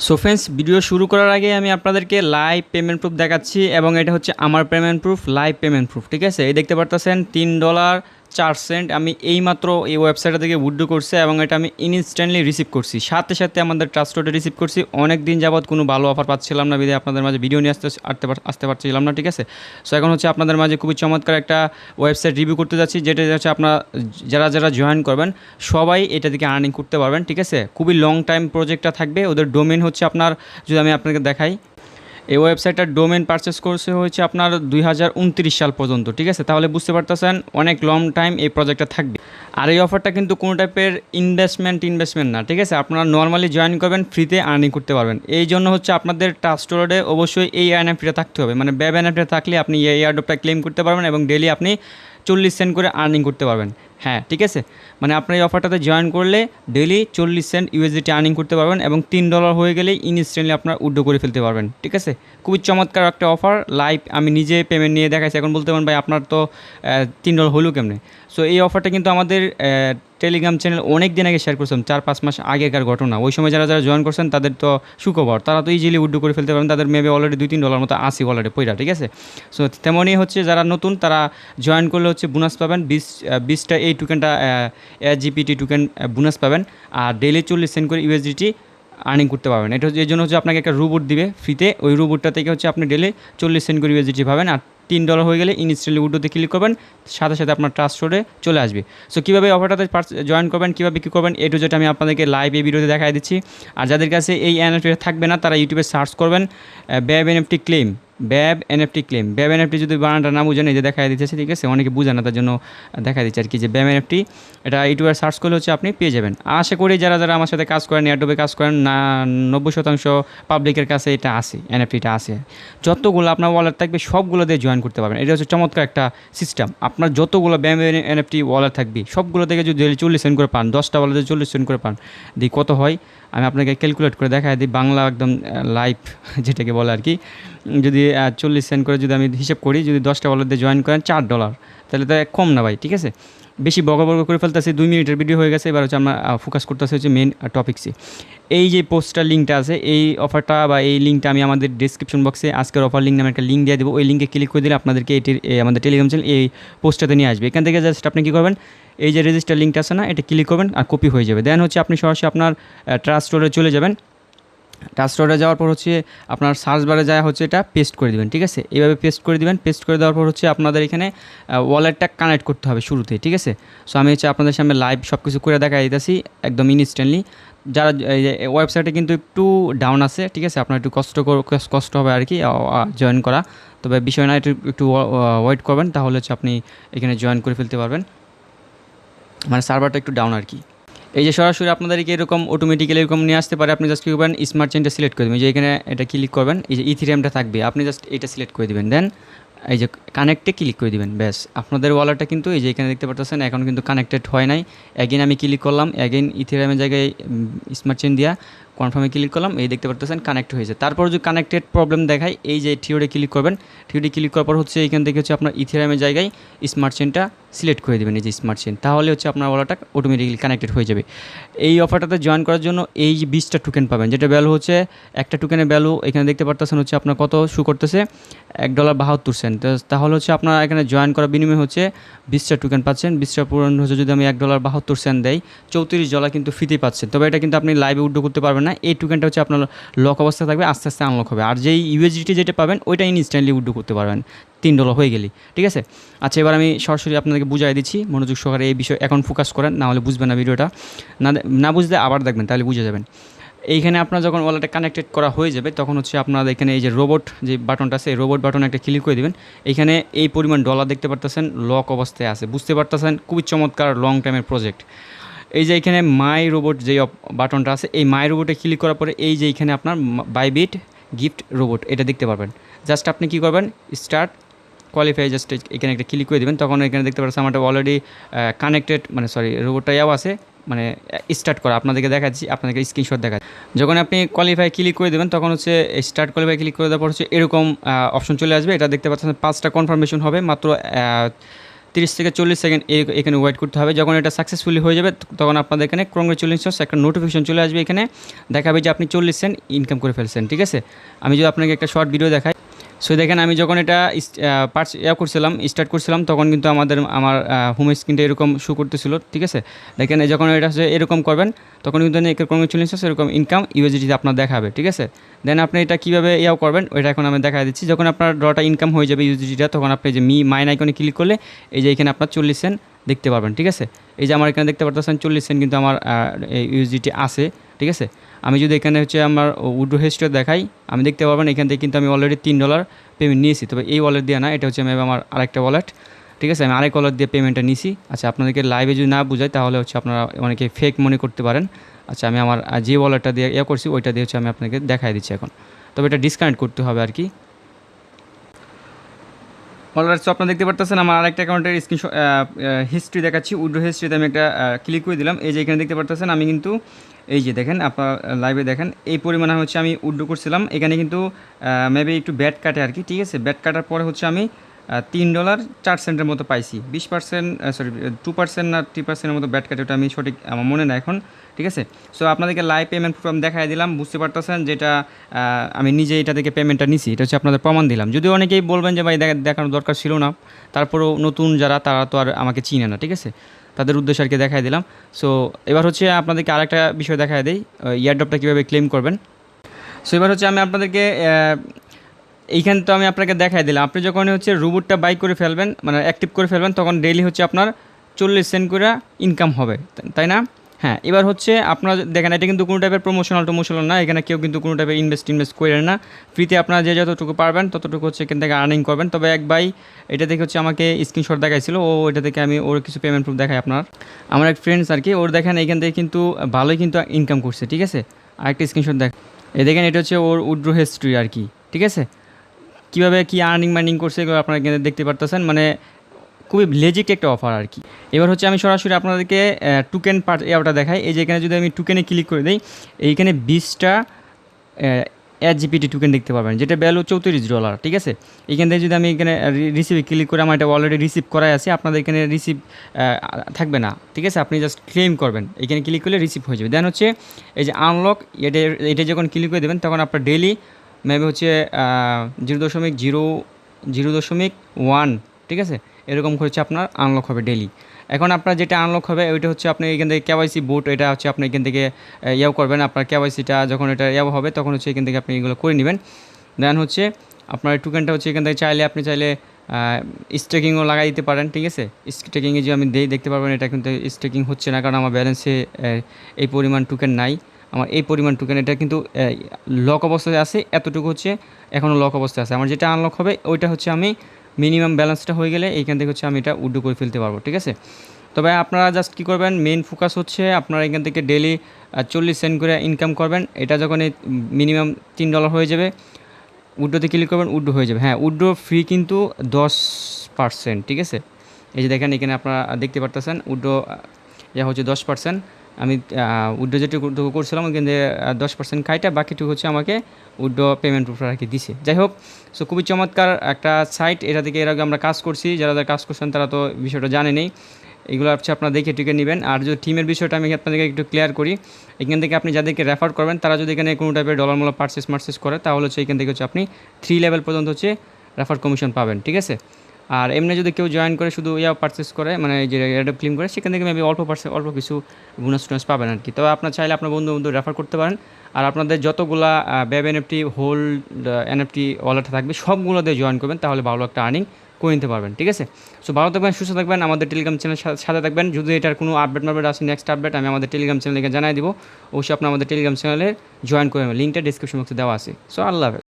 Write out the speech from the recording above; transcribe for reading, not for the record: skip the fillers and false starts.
So friends, video শুরু করার আগে আমি আপনাদেরকে লাইভ পেমেন্ট প্রুফ দেখাচ্ছি এবং এটা হচ্ছে আমার payment proof, live payment proof. ঠিক আছে, এই দেখতে পারতেছেন $3.04 আমি এইমাত্র এই ওয়েবসাইটটা থেকে উইথড্র করছি এবং এটা আমি ইনস্ট্যান্টলি রিসিভ করছি, সাথে সাথে আমাদের ট্রাস্টোডে রিসিভ করছি। অনেক দিন যাবত কোনো ভালো অফার পাচ্ছিলাম না, বিধে আপনাদের মাঝে ভিডিও নিয়ে আসতে পারছিলাম না। ঠিক আছে, সো এখন হচ্ছে আপনাদের মাঝে খুবই চমৎকার একটা ওয়েবসাইট রিভিউ করতে যাচ্ছি, যেটা হচ্ছে আপনার যারা যারা জয়েন করবেন সবাই এটা থেকে আর্নিং করতে পারবেন। ঠিক আছে, খুবই লং টাইম প্রজেক্টটা থাকবে। ওদের ডোমেন হচ্ছে আপনার, যদি আমি আপনাকে দেখাই, এই ওয়েবসাইটটার ডোমেন পারচেস করছে হচ্ছে আপনার 2029 সাল পর্যন্ত। ঠিক আছে, তাহলে বুঝতে পারতেছেন অনেক লং টাইম এই প্রজেক্টটা থাকবে। আর এই অফারটা কিন্তু কোনো টাইপের ইনভেস্টমেন্ট না। ঠিক আছে, আপনারা নর্মালি জয়েন করবেন, ফ্রিতে আর্নিং করতে পারবেন। এই জন্য হচ্ছে আপনাদের ট্রাস্টোডে অবশ্যই এই এনএফটিটা থাকতে হবে, মানে ব্যাব এনএফটিটা থাকলে আপনি এই এয়ারড্রপটা ক্লেম করতে পারবেন এবং ডেলি আপনি 40 সেন্ট করে আর্নিং করতে পারবেন। হ্যাঁ, ঠিক আছে, মানে আপনার এই অফারটাতে জয়েন করলে ডেলি 40 সেন্ট ইউএসডিটি আর্নিং করতে পারবেন এবং $3 হয়ে গেলেই ইনস্ট্যান্টলি আপনার উইথড্র করে ফেলতে পারবেন। ঠিক আছে, খুবই চমৎকার একটা অফার, লাইভ আমি নিজে পেমেন্ট নিয়ে দেখাইছি। এখন বলতে পারেন ভাই আপনার তো $3 হলো কেমনে? সো এই অফারটা কিন্তু আমাদের টেলিগ্রাম চ্যানেল অনেক দিন আগে শেয়ার করছিলাম, 4-5 মাস আগেকার ঘটনা। ওই সময় যারা যারা জয়েন করছেন তাদের তো সুখবর, তারা তো ইজিলি উইথড্র করে ফেলতে পারেন, তাদের মেবি অলরেডি $2-3 মতো আসি অলরেডি পয়রা। ঠিক আছে, সো তেমনই হচ্ছে যারা নতুন তারা জয়েন করলে হচ্ছে বোনাস পাবেন, 20টা এই টোকেনটা জিপিটি টোকেন বোনাস পাবেন, আর ডেইলি 40 সেন্ট করে ইউএসডিটি আর্নিং করতে পারবেন। এটা হচ্ছে এই জন্য হচ্ছে আপনাকে একটা রোবট দিবে ফ্রিতে, ওই রোবটটা থেকে হচ্ছে আপনি ডেলি 40 সেন্ট করে ইউএসডিটি পাবেন, আর $3 হয়ে গেলে ইনস্ট্যান্টলি উইথড্রোতে ক্লিক করবেন, সাথে সাথে আপনার ট্রাস্টোডে চলে আসবে। সো কীভাবে অফারটাতে জয়েন করবেন, কীভাবে কী করবেন, এটু যেটা আমি আপনাদেরকে লাইভ এই ভিডিওতে দেখাই দিচ্ছি। আর যাদের কাছে এই এনএফটি থাকবে না তারা ইউটিউবে সার্চ করবেন BAB NFT claim, BAB NFT claim. BAB NFT যদি বানানটা না বুঝেন, এই যে দেখাই দিতেছে। ঠিক আছে, অনেকে বুঝে না, তার জন্য দেখা দিচ্ছে আর কি, যে ব্যাব এনএফটি, এটা ইউটিউবে সার্চ করলে হচ্ছে আপনি পেয়ে যাবেন। আশা করি যারা যারা আমার সাথে কাজ করেন, এয়ারড্রপে কাজ করেন না, 90% পাবলিকের কাছে এটা আছে, এনএফটিটা আছে। যতগুলো আপনার ওয়ালেট থাকবে সবগুলো দিয়ে জয়েন করতে পারবেন। এটা হচ্ছে চমৎকার একটা সিস্টেম। আপনার যতগুলো ব্যাব এনএফটি ওয়ালেট থাকবে সবগুলো থেকে যদি 40 সেন্ট করে পান, 10টা ওয়ালেটে 40 সেন্ট করে পান, দিই কত হয় আমি আপনাকে ক্যালকুলেট করে দেখাই দিই, বাংলা একদম লাইভ যেটাকে বলে আর কি। যদি 40 সেন্ট করে যদি আমি হিসেব করি, যদি 10টা ওয়ালেট দিয়ে জয়েন করেন $4, তাহলে তো কম না ভাই। ঠিক আছে, বেশি বর্গ করে ফেলতেছি, 2 মিনিটের ভিডিও হয়ে গেছে। এবার হচ্ছে আমরা ফোকাস করতেছি হচ্ছে মেন টপিক্সে। এই যে পোস্টটার লিঙ্কটা আছে, এই অফারটা বা এই লিঙ্কটা আমি আমাদের ডিসক্রিপশন বক্সে আজকের অফার লিঙ্ক নামে একটা লিঙ্ক দিয়ে দেবো। ওই লিঙ্কে ক্লিক করে দিলে আপনাদেরকে এটির আমাদের টেলিগ্রাম চ্যানেল এই পোস্টটাতে নিয়ে আসবে। এখান থেকে জাস্ট আপনি কী করবেন, এই যে রেজিস্টার লিঙ্কটা আছে না, এটা ক্লিক করবেন আর কপি হয়ে যাবে। দেন হচ্ছে আপনি সরাসরি আপনার ট্রাস্টোডে চলে যাবেন। ট্রাস্টোডে যাওয়ার পর হচ্ছে আপনার সার্চ বারে যায় হচ্ছে এটা পেস্ট করে দেবেন। ঠিক আছে, এইভাবে পেস্ট করে দেবেন। পেস্ট করে দেওয়ার পর হচ্ছে আপনাদের এখানে ওয়ালেটটা কানেক্ট করতে হবে শুরুতেই। ঠিক আছে, সো আমি হচ্ছে আপনাদের সামনে লাইভ সব কিছু করে দেখা দিতেছি একদম ইনস্ট্যান্টলি। যারা এই ওয়েবসাইটে কিন্তু একটু ডাউন আছে, ঠিক আছে, আপনার একটু কষ্ট হবে আর কি জয়েন করা, তবে বিষয় না, একটু ওয়েট করবেন, তাহলে হচ্ছে আপনি এখানে জয়েন করে ফেলতে পারবেন। মানে সার্ভারটা একটু ডাউন আর কি। এই যে সরাসরি আপনাদেরকে এরকম অটোমেটিক্যালি এরকম নিয়ে আসতে পারে। আপনি জাস্ট কী করবেন, স্মার্ট চেইনটা সিলেক্ট করে দেবেন, যে এখানে এটা ক্লিক করবেন, এই যে ইথিরিয়ামটা থাকবে, আপনি জাস্ট এটা সিলেক্ট করে দেবেন। দেন এই যে কানেক্টে ক্লিক করে দিবেন, ব্যাস আপনাদের ওয়ালেটটা কিন্তু এই যে এখানে দেখতে পাচ্ছেন এখন কিন্তু কানেক্টেড হয় নাই। অ্যাগেন আমি ক্লিক করলাম, অ্যাগেন ইথিরিয়ামের জায়গায় স্মার্ট চেইন দিয়া কনফার্মে ক্লিক করলাম, এই দেখতে পাচ্ছেন কানেক্ট হয়েছে। তারপর যদি কানেক্টেড প্রবলেম দেখায়, এই যে থিওডে ক্লিক করবেন, থিওডে ক্লিক করার পর হচ্ছে এখান থেকে হচ্ছে আপনার ইথিরিয়ামের জায়গায় স্মার্ট চেইনটা সিলেক্ট করে দেবেন, এই যে স্মার্ট চেইন, তাহলে হচ্ছে আপনার ওয়ালেটটা অটোমেটিক্যালি কানেক্টেড হয়ে যাবে। এই অফারটাতে জয়েন করার জন্য এই যে 20টা টোকেন পাবেন, যেটা ভ্যালু হচ্ছে একটা টোকেনের ভ্যালু এখানে দেখতে পাচ্ছেন হচ্ছে আপনার কত শু করতেছে, $1.72। তাহলে হচ্ছে আপনার এখানে জয়েন করার বিনিময়ে হচ্ছে 20টা টোকেন পাচ্ছেন। 20টা পূরণ হচ্ছে যদি আমি $1.72 দেয়, $34 কিন্তু ফ্রিতেই পাচ্ছেন। তবে এটা কিন্তু আপনি লাইভে উইথড্র করতে পারবেন না, এই টোকেনটা হচ্ছে আপনার লক অবস্থা থাকবে, আস্তে আস্তে আনলক হবে। আর যেই ইউএসডিটি যেটা পাবেন ওইটা ইনস্ট্যান্টলি উইথড্র করতে পারবেন $3 হয়ে গেলি। ঠিক আছে, আচ্ছা এবার আমি সরাসরি আপনাদেরকে বুঝাই দিচ্ছি, মনোযোগ সহকারে এই বিষয়ে এখন ফোকাস করেন, না হলে বুঝবেন না ভিডিওটা। না বুঝলে আবার দেখবেন, তাহলে বুঝে যাবেন। এইখানে আপনার যখন ওয়ালেটে কানেক্টেড করা হয়ে যাবে, তখন হচ্ছে আপনাদের এখানে এই যে রোবট যে বাটনটা আছে, এই রোবট বাটনে একটা ক্লিক করে দেবেন। এইখানে এই পরিমাণ ডলার দেখতে পারতেছেন লক অবস্থায় আছে, বুঝতে পারতেছেন খুবই চমৎকার লং টাইমের প্রজেক্ট। এই যে এখানে মাই রোবট যে বাটনটা আছে, এই মাই রোবটে ক্লিক করার পরে এই যে এখানে আপনার বাইবিট গিফট রোবট এটা দেখতে পারবেন। জাস্ট আপনি কী করবেন, স্টার্ট কোয়ালিফাই, জাস্ট এখানে একটা ক্লিক করে দেবেন, তখন এখানে দেখতে পাচ্ছেন আমারটা অলরেডি কানেক্টেড, মানে সরি রোবটটা ইয়াও আছে, মানে স্টার্ট করা আপনাদেরকে দেখাচ্ছি, আপনাদেরকে স্ক্রিনশট দেখাচ্ছি। যখন আপনি কোয়ালিফাই ক্লিক করে দেবেন, তখন হচ্ছে স্টার্ট কোয়ালিফাই ক্লিক করে দেওয়ার পর হচ্ছে এরকম অপশন চলে আসবে। এটা দেখতে পাচ্ছেন 5টা কনফার্মেশন হবে, মাত্র 30 থেকে 40 সেকেন্ড এখানে ওয়েট করতে হবে। যখন এটা সাকসেসফুলি হয়ে যাবে তখন আপনাদের এখানে কংগ্রেচুলেশনস একটা নোটিফিকেশন চলে আসবে, এখানে দেখাবে যে আপনি 40 সেন্ট ইনকাম করে ফেলছেন। ঠিক আছে, আমি যদি আপনাকে একটা শর্ট ভিডিও দেখাই। সো দেখেন আমি যখন এটা স্টার্ট করছিলাম তখন কিন্তু আমার হোম স্ক্রিনটা এরকম শো করতেছিল। ঠিক আছে, দেখেন যখন এটা হচ্ছে এরকম করবেন তখন কিন্তু কংগ্রেচুলেশনস এরকম ইনকাম ইউএসডিতে আপনার দেখাবে। ঠিক আছে, দেন আপনি এটা কীভাবে করবেন ওইটা এখন আমি দেখা দিচ্ছি। যখন আপনার ড্রটা ইনকাম হয়ে যাবে ইউএসডিটা, তখন আপনি যে মাইন আইকনে ক্লিক করলে এই যে এখানে আপনার 40 সেন্ট দেখতে পারবেন। ঠিক আছে, এই যে আমার এখানে দেখতে পারতেছেন 40 সেন্ট কিন্তু আমার ইউএসডিটি আছে। ঠিক আছে, আমি যদি এখানে হচ্ছে আমার উইথড্র হিস্ট্রি দেখাই, আমি দেখতে পারবেন এখান থেকে কিন্তু আমি অলরেডি $3 পেমেন্ট নিয়েছি। তবে এই ওয়ালেট দিয়ে না, এটা হচ্ছে আমি আমার আরেকটা ওয়ালেট। ঠিক আছে, আমি আরেক ওয়ালেট দিয়ে পেমেন্টটা নিয়েছি। আচ্ছা, আপনাদেরকে লাইভে যদি না বুঝাই তাহলে হচ্ছে আপনারা অনেকে ফেক মনে করতে পারেন। আচ্ছা, আমি আমার যে ওয়ালেটটা দিয়ে করছি ওইটা দিয়ে হচ্ছে আমি আপনাকে দেখাই দিচ্ছি এখন। তবে এটা ডিসকানেক্ট করতে হবে আর কি। অলরাইট, সো আপনারা দেখতে পারতেছেন আমার আরেকটা অ্যাকাউন্টের স্ক্রিনশট হিস্ট্রি দেখাচ্ছি। উইথড্র হিস্ট্রিতে আমি একটা ক্লিক করে দিলাম। এই যে এখানে দেখতে পারতেছেন আমি কিন্তু এই যে দেখেন আপনার লাইভে দেখেন এই পরিমাণে হচ্ছে আমি উইথড্র করছিলাম। এখানে কিন্তু মেবি একটু ব্যাট কাটে আর কি। ঠিক আছে, ব্যাট কাটার পরে হচ্ছে আমি $3.04 মতো পাইছি। 20% সরি 2% না 3%-এর মতো ব্যাট কাটে, ওটা আমি সঠিক আমার মনে না এখন। ঠিক আছে, সো আপনাদেরকে লাইভ পেমেন্ট প্রুফ আমি দেখাই দিলাম, বুঝতে পারতেছেন যেটা আমি নিজে এটা থেকে পেমেন্টটা নিছি, এটা হচ্ছে আপনাদের প্রমাণ দিলাম। যদিও অনেকেই বলবেন যে ভাই দেখানোর দরকার ছিল না, তারপরেও নতুন যারা তারা তো আর আমাকে চিনে না। ঠিক আছে, তাদের উদ্দেশ্যে আর কি দেখাই দিলাম। সো এবার হচ্ছে আপনাদেরকে আরেকটা বিষয় দেখাই দিই, ইয়ারড্রপটা কীভাবে ক্লেম করবেন। সো এবার হচ্ছে আমি আপনাদেরকে এইখানে তো আমি আপনাকে দেখাই দিলাম, আপনি যখন হচ্ছে রোবটটা বাই করে ফেলবেন মানে অ্যাক্টিভ করে ফেলবেন তখন ডেইলি হচ্ছে আপনার 40 সেন্ট করে ইনকাম হবে, তাই না? হ্যাঁ, এবার হচ্ছে আপনারা দেখেন এটা কিন্তু কোনো টাইপের প্রমোশনাল না, এখানে কেউ কিন্তু কোনো টাইপের ইনভেস্ট করেন না। ফ্রিতে আপনারা যে যতটুকু পারবেন ততটুকু হচ্ছে এখান থেকে আর্নিং করবেন। তবে এক ভাই এটা থেকে হচ্ছে আমাকে স্ক্রিনশট দেখাইছিল, এটা থেকে আমি ওর কিছু পেমেন্ট প্রুফ দেখাই আপনার। আমার এক ফ্রেন্ডস আর কি, ওর দেখেন এখান থেকে কিন্তু ভালোই কিন্তু ইনকাম করছে। ঠিক আছে, আরেকটা স্ক্রিনশট দেখ, এই দেখেন এটা হচ্ছে ওর উইথড্র হিস্ট্রি আর কি। ঠিক আছে, কীভাবে কী আর্নিং করছে এগুলো আপনারা এখানে দেখতে পারতেছেন, মানে খুবই লেজিট একটা অফার আর কি। এবার হচ্ছে আমি সরাসরি আপনাদেরকে টোকেন ওটা দেখাই। এই যে এখানে যদি আমি টোকেনে ক্লিক করে দিই, এইখানে 20টা এসজিপিটি টোকেন দেখতে পারবেন, যেটা ভ্যালু $34। ঠিক আছে, এইখান থেকে যদি আমি এখানে রিসিভে ক্লিক করে আমার এটা অলরেডি রিসিভ করাই আছে, আপনাদের এখানে রিসিভ থাকবে না। ঠিক আছে, আপনি জাস্ট ক্লেম করবেন, এখানে ক্লিক করলে রিসিভ হয়ে যাবে। দেন হচ্ছে এই যে আনলক, এটা যখন ক্লিক করে দেবেন তখন আপনার ডেইলি মেবি হচ্ছে 0.1, ঠিক আছে, এরকম হচ্ছে আপনার আনলক হবে ডেইলি। এখন আপনার যেটা আনলক হবে ওইটা হচ্ছে আপনি এখান থেকে কেওয়াইসি বুট, এটা হচ্ছে আপনি এখান থেকে করবেন। আপনার কেওয়াইসিটা যখন এটা হবে তখন হচ্ছে এখান থেকে আপনি এগুলো করে নেবেন। দেন হচ্ছে আপনার টোকেনটা হচ্ছে এখান থেকে আপনি চাইলে স্টেকিংও লাগাই দিতে পারেন। ঠিক আছে, স্টেকিংয়ে যে আমি দেখতে পারবেন এটা কিন্তু স্টেকিং হচ্ছে না, কারণ আমার ব্যালেন্সে এই পরিমাণ টোকেন নাই। আমার এই পরিমাণ টোকেন এটা কিন্তু লক অবস্থায় আছে, এতটুকু হচ্ছে এখনও লক অবস্থায় আছে। আমার যেটা আনলক হবে ওইটা হচ্ছে আমি মিনিমাম ব্যালেন্সটা হয়ে গেলে এইখান থেকে হচ্ছে আমি এটা উইথড্র করে ফেলতে পারবো। ঠিক আছে, তবে আপনারা জাস্ট কী করবেন, মেইন ফোকাস হচ্ছে আপনারা এখান থেকে ডেলি 40 সেন্ট করে ইনকাম করবেন। এটা যখন এই মিনিমাম $3 হয়ে যাবে, উইথড্রোতে ক্লিক করবেন, উইথড্র হয়ে যাবে। হ্যাঁ, উইথড্র ফ্রি কিন্তু 10%। ঠিক আছে, এই যে দেখেন এখানে আপনারা দেখতে পারতেছেন উইথড্র হচ্ছে 10%। আমি উইথড্র যেটুকু করছিলাম ওইখান থেকে 10% খাইটা, বাকিটুকু হচ্ছে আমাকে উইথড্র পেমেন্ট প্রুফ আর কি দিছে। যাই হোক, সো খুবই চমৎকার একটা সাইট, এটা থেকে এর আগে আমরা কাজ করছি, যারা কাজ করছেন তারা তো বিষয়টা জানেনই। এগুলো হচ্ছে আপনারা দেখে টিকে নেবেন। আর যদি টিমের বিষয়টা আমি আপনাদেরকে একটু ক্লিয়ার করি, এখান থেকে আপনি যাদেরকে রেফার করবেন তারা যদি এখানে কোনো টাইপের ডলারমূলক পারচেস করে তাহলে হচ্ছে এখান থেকে হচ্ছে আপনি 3 লেভেল পর্যন্ত হচ্ছে রেফার কমিশন পাবেন। ঠিক আছে, আর এমনি যদি কেউ জয়েন করে শুধু পারচেস করে মানে যে অ্যাডপ ক্লেম করে, সেখান থেকে মেবি অল্প কিছু বোনাস পাবেন আর কি। তবে আপনার চাইলে আপনার বন্ধু রেফার করতে পারেন। আর আপনাদের যতগুলা ব্যাব এনএফটি হোল্ড এনএফটি ওয়ালেট থাকবে সবগুলো দিয়ে জয়েন করবেন, তাহলে ভালো একটা আর্নিং করে নিতে পারবেন। ঠিক আছে, সো ভালো থাকবেন, সুস্থ থাকবেন, আমাদের টেলিগ্রাম চ্যানেল সাথে থাকবেন। যদি এটার কোনো আপডেট আসে, নেক্সট আপডেট আমি আমাদের টেলিগ্রাম চ্যানেলে জানাই দিব। অবশ্যই আপনি আমাদের টেলিগ্রাম চ্যানেলে জয়েন করে নেবেন, লিঙ্কটা ডিসক্রিপশন বক্সে দেওয়া আছে। সো আল্লাহ হাফেজ।